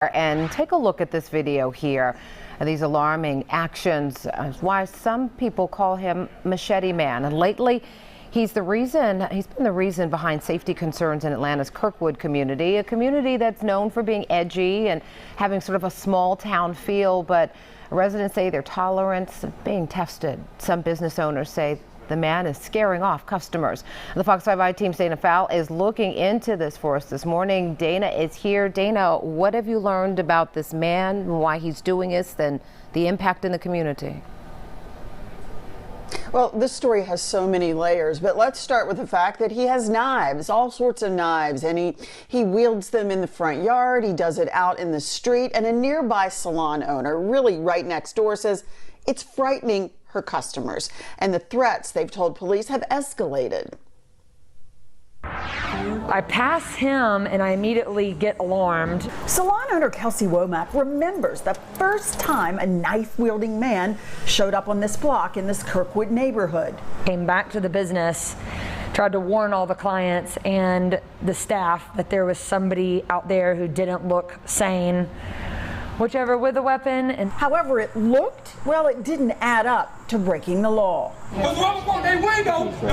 And take a look at this video here. These alarming actions, why some people call him Machete Man. And lately, he's been the reason behind safety concerns in Atlanta's Kirkwood community, a community that's known for being edgy and having sort of a small town feel, but residents say their tolerance is being tested. Some business owners say the man is scaring off customers. The Fox 5 team's Dana Fowle is looking into this for us this morning. Dana is here. Dana, what have you learned about this man, why he's doing this, and the impact in the community? Well, this story has so many layers, but let's start with the fact that he has knives, all sorts of knives, and he wields them in the front yard. He does it out in the street, and a nearby salon owner, really right next door, says it's frightening her customers, and the threats they've told police have escalated. I pass him and I immediately get alarmed. Salon owner Kelsey Womack remembers the first time a knife-wielding man showed up on this block in this Kirkwood neighborhood. Came back to the business, tried to warn all the clients and the staff that there was somebody out there who didn't look sane, whichever, with a weapon. And however it looked, well, it didn't add up to breaking the law.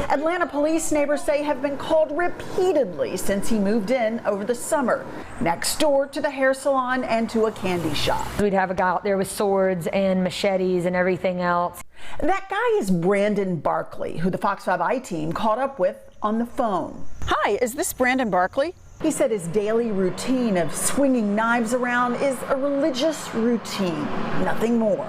Atlanta police, neighbors say, have been called repeatedly since he moved in over the summer, next door to the hair salon and to a candy shop. We'd have a guy out there with swords and machetes and everything else. That guy is Brandon Barkley, who the Fox 5 team caught up with on the phone. Hi, is this Brandon Barkley? He said his daily routine of swinging knives around is a religious routine, nothing more.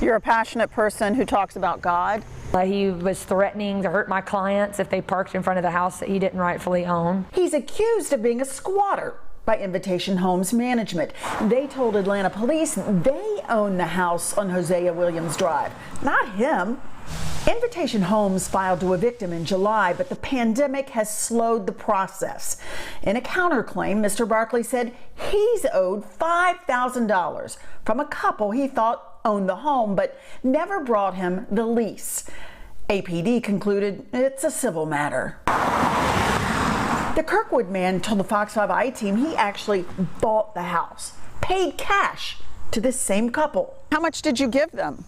You're a passionate person who talks about God? He was threatening to hurt my clients if they parked in front of the house that he didn't rightfully own. He's accused of being a squatter by Invitation Homes Management. They told Atlanta police they own the house on Hosea Williams Drive, not him. Invitation Homes filed to evict him in July, but the pandemic has slowed the process. In a counterclaim, Mr. Barkley said he's owed $5,000 from a couple he thought owned the home, but never brought him the lease. APD concluded it's a civil matter. The Kirkwood man told the Fox 5 team he actually bought the house, paid cash to this same couple. How much did you give them?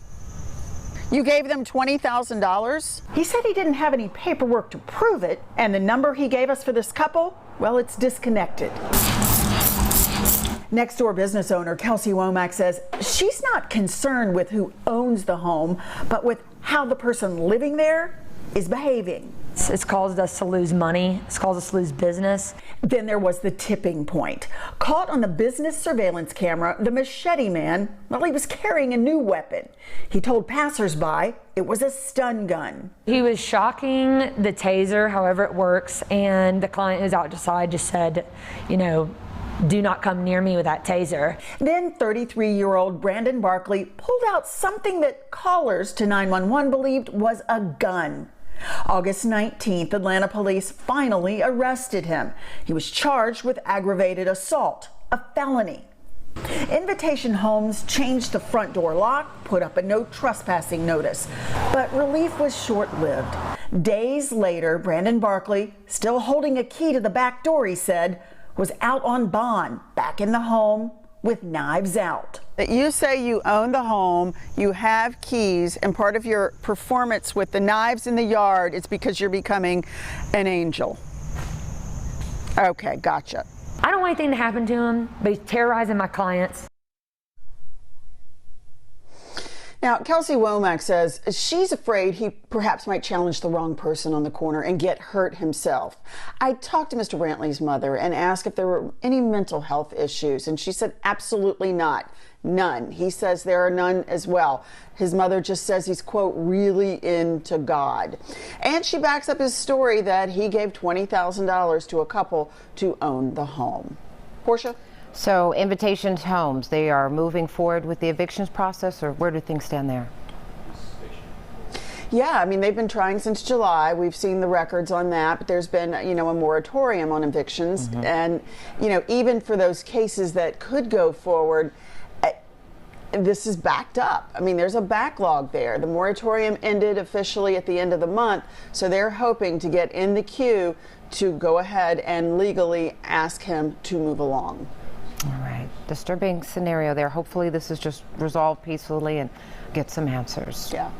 You gave them $20,000? He said he didn't have any paperwork to prove it, and the number he gave us for this couple, well, it's disconnected. Next door business owner Kelsey Womack says she's not concerned with who owns the home, but with how the person living there is behaving. It's caused us to lose money. It's caused us to lose business. Then there was the tipping point. Caught on the business surveillance camera, the Machete Man, well, he was carrying a new weapon. He told passersby it was a stun gun. He was shocking the taser, however it works, and the client who's outside just said, you know, do not come near me with that taser. Then 33-year-old Brandon Barkley pulled out something that callers to 911 believed was a gun. August 19th, Atlanta police finally arrested him. He was charged with aggravated assault, a felony. Invitation Homes changed the front door lock, put up a no trespassing notice, but relief was short-lived. Days later, Brandon Barkley, still holding a key to the back door, he said, was out on bond, back in the home with knives out. You say you own the home, you have keys, and part of your performance with the knives in the yard is because you're becoming an angel. Okay, gotcha. I don't want anything to happen to him, but he's terrorizing my clients. Now, Kelsey Womack says she's afraid he perhaps might challenge the wrong person on the corner and get hurt himself. I talked to Mr. Brantley's mother and asked if there were any mental health issues, and she said absolutely not. None. He says there are none as well. His mother just says he's, quote, really into God. And she backs up his story that he gave $20,000 to a couple to own the home. Portia? So Invitation Homes, they are moving forward with the evictions process, or where do things stand there? Yeah, I mean, they've been trying since July. We've seen the records on that, but there's been, you know, a moratorium on evictions. And, you know, even for those cases that could go forward, this is backed up. I mean, there's a backlog there. The moratorium ended officially at the end of the month, so they're hoping to get in the queue to go ahead and legally ask him to move along. All right, disturbing scenario there. Hopefully this is just resolved peacefully and get some answers. Yeah.